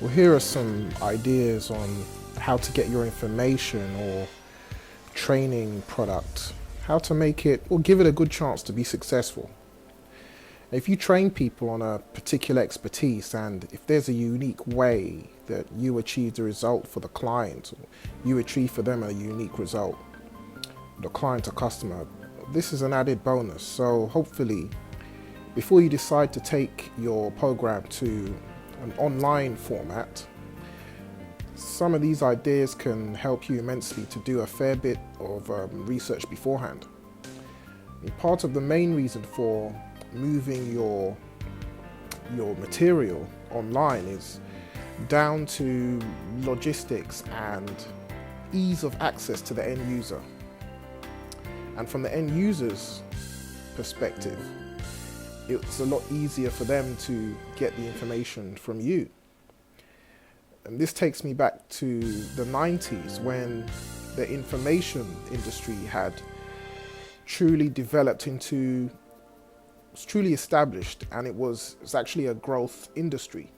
Well, here are some ideas on how to get your information or training product, how to make it or give it a good chance to be successful. If you train people on a particular expertise and if there's a unique way that you achieve the result for the client, or you achieve for them a unique result, the client or customer, this is an added bonus. So hopefully, before you decide to take your program to an online format, some of these ideas can help you immensely to do a fair bit of research beforehand. And part of the main reason for moving your material online is down to logistics and ease of access to the end user. And from the end user's perspective, it's a lot easier for them to get the information from you. And this takes me back to the 90s when the information industry had truly developed into, was truly established, and it's actually a growth industry.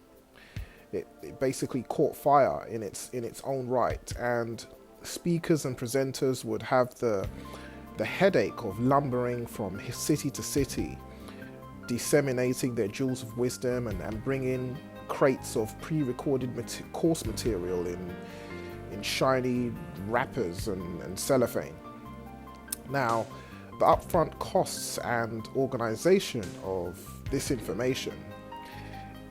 It basically caught fire in its own right, and speakers and presenters would have the headache of lumbering from city to city, disseminating their jewels of wisdom and bringing crates of pre-recorded course material in shiny wrappers and cellophane. Now, the upfront costs and organization of this information,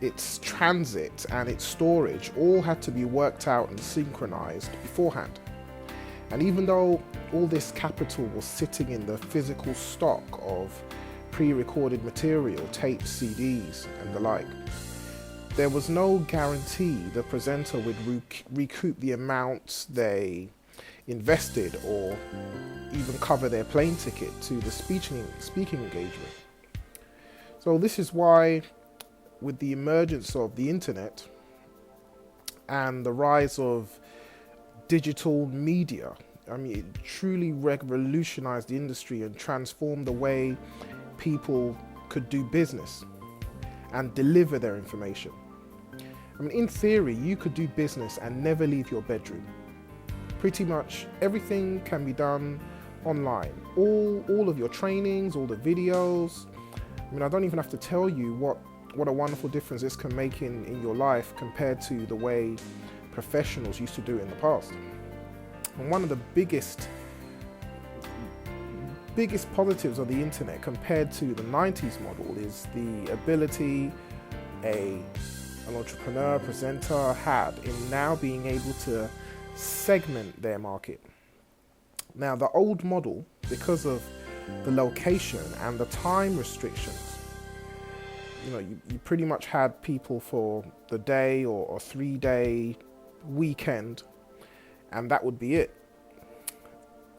its transit and its storage all had to be worked out and synchronized beforehand. And even though all this capital was sitting in the physical stock of pre-recorded material, tapes, CDs and the like, there was no guarantee the presenter would recoup the amounts they invested or even cover their plane ticket to the speaking engagement. So this is why, with the emergence of the internet and the rise of digital media, it truly revolutionized the industry and transformed the way people could do business and deliver their information. In theory, you could do business and never leave your bedroom. Pretty much everything can be done online. All of your trainings, all the videos. I don't even have to tell you what a wonderful difference this can make in your life compared to the way professionals used to do it in the past. And one of the biggest positives of the internet compared to the 90s model is the ability an entrepreneur, presenter had in now being able to segment their market. Now, the old model, because of the location and the time restrictions, you pretty much had people for the day or 3-day weekend, and that would be it.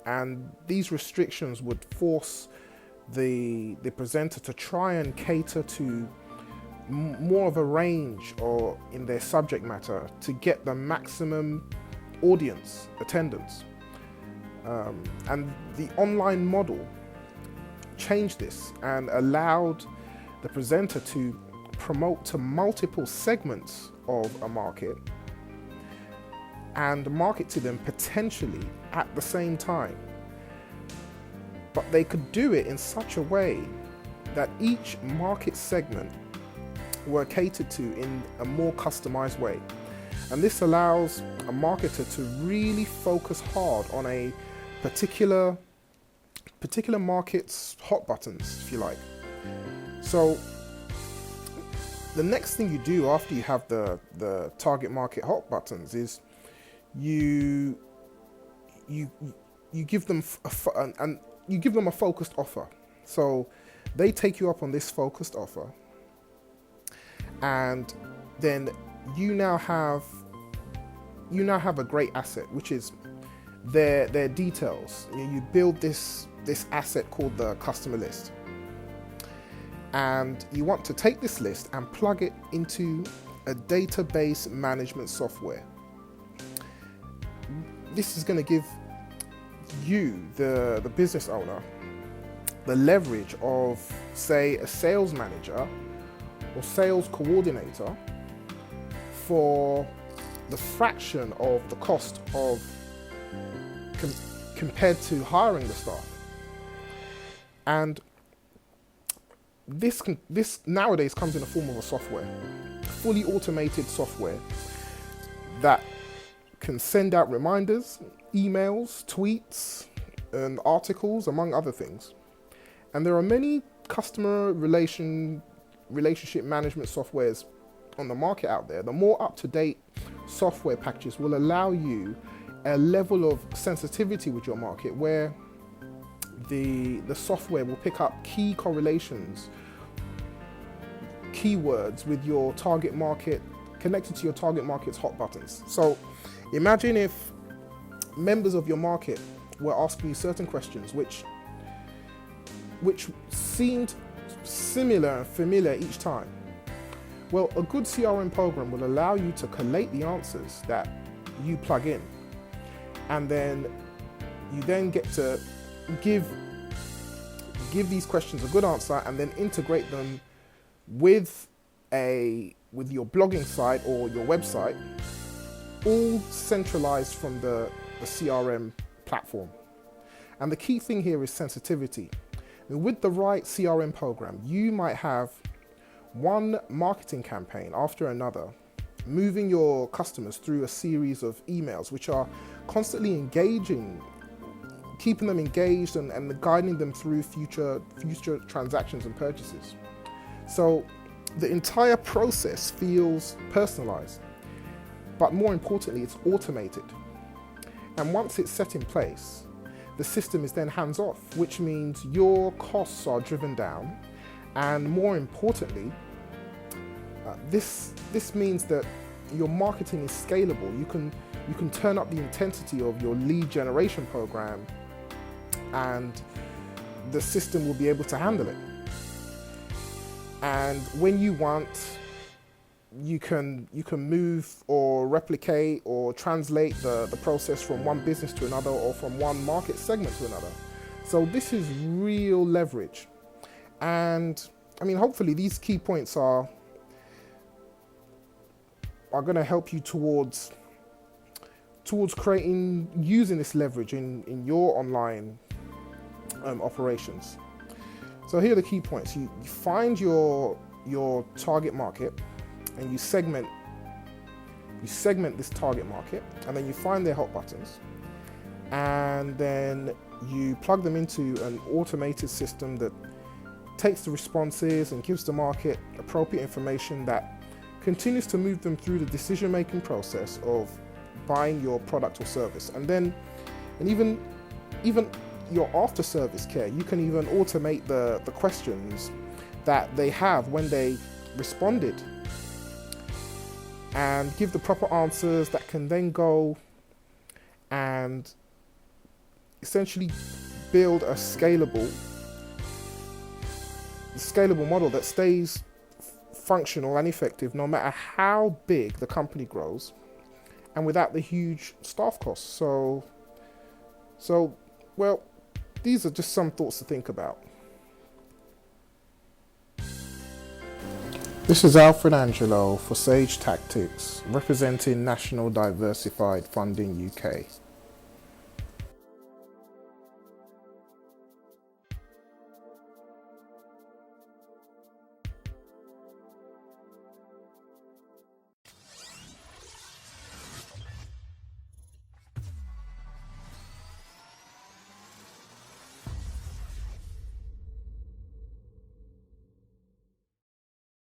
And these restrictions would force the presenter to try and cater to more of a range or in their subject matter to get the maximum audience attendance. And the online model changed this and allowed the presenter to promote to multiple segments of a market and market to them potentially at the same time. But they could do it in such a way that each market segment were catered to in a more customized way. And this allows a marketer to really focus hard on a particular market's hot buttons, if you like. So the next thing you do after you have the target market hot buttons is you give them a focused offer. So they take you up on this focused offer, and then you now have a great asset, which is their details. You build this asset called the customer list, and you want to take this list and plug it into a database management software. This is going to give you, the business owner, the leverage of, say, a sales manager or sales coordinator for the fraction of the cost of compared to hiring the staff. And this nowadays comes in the form of a software, fully automated software that can send out reminders, emails, tweets, and articles, among other things. And there are many customer relationship management softwares on the market out there. The more up-to-date software packages will allow you a level of sensitivity with your market where the software will pick up key correlations, keywords with your target market, connected to your target market's hot buttons. So imagine if members of your market were asking you certain questions which seemed similar and familiar each time. Well, a good CRM program will allow you to collate the answers that you plug in, and then you then get to give these questions a good answer and then integrate them with your blogging site or your website, all centralized from the CRM platform. And the key thing here is sensitivity. With the right CRM program, you might have one marketing campaign after another, moving your customers through a series of emails which are constantly engaging, keeping them engaged and guiding them through future transactions and purchases. So the entire process feels personalized, but more importantly, it's automated. And once it's set in place, the system is then hands-off, which means your costs are driven down, and more importantly, this means that your marketing is scalable. You can turn up the intensity of your lead generation program, and the system will be able to handle it. And when you want, you can move or replicate or translate the process from one business to another or from one market segment to another. So this is real leverage. And I mean, hopefully these key points are going to help you towards using this leverage in your online operations. So here are the key points. You find your target market, and you segment this target market, and then you find their hot buttons, and then you plug them into an automated system that takes the responses and gives the market appropriate information that continues to move them through the decision-making process of buying your product or service. And even your after-service care, you can even automate the questions that they have when they responded and give the proper answers that can then go and essentially build a scalable model that stays functional and effective no matter how big the company grows, and without the huge staff costs. So well, these are just some thoughts to think about. This is Alfred Angelo for Sage Tactics, representing National Diversified Funding UK.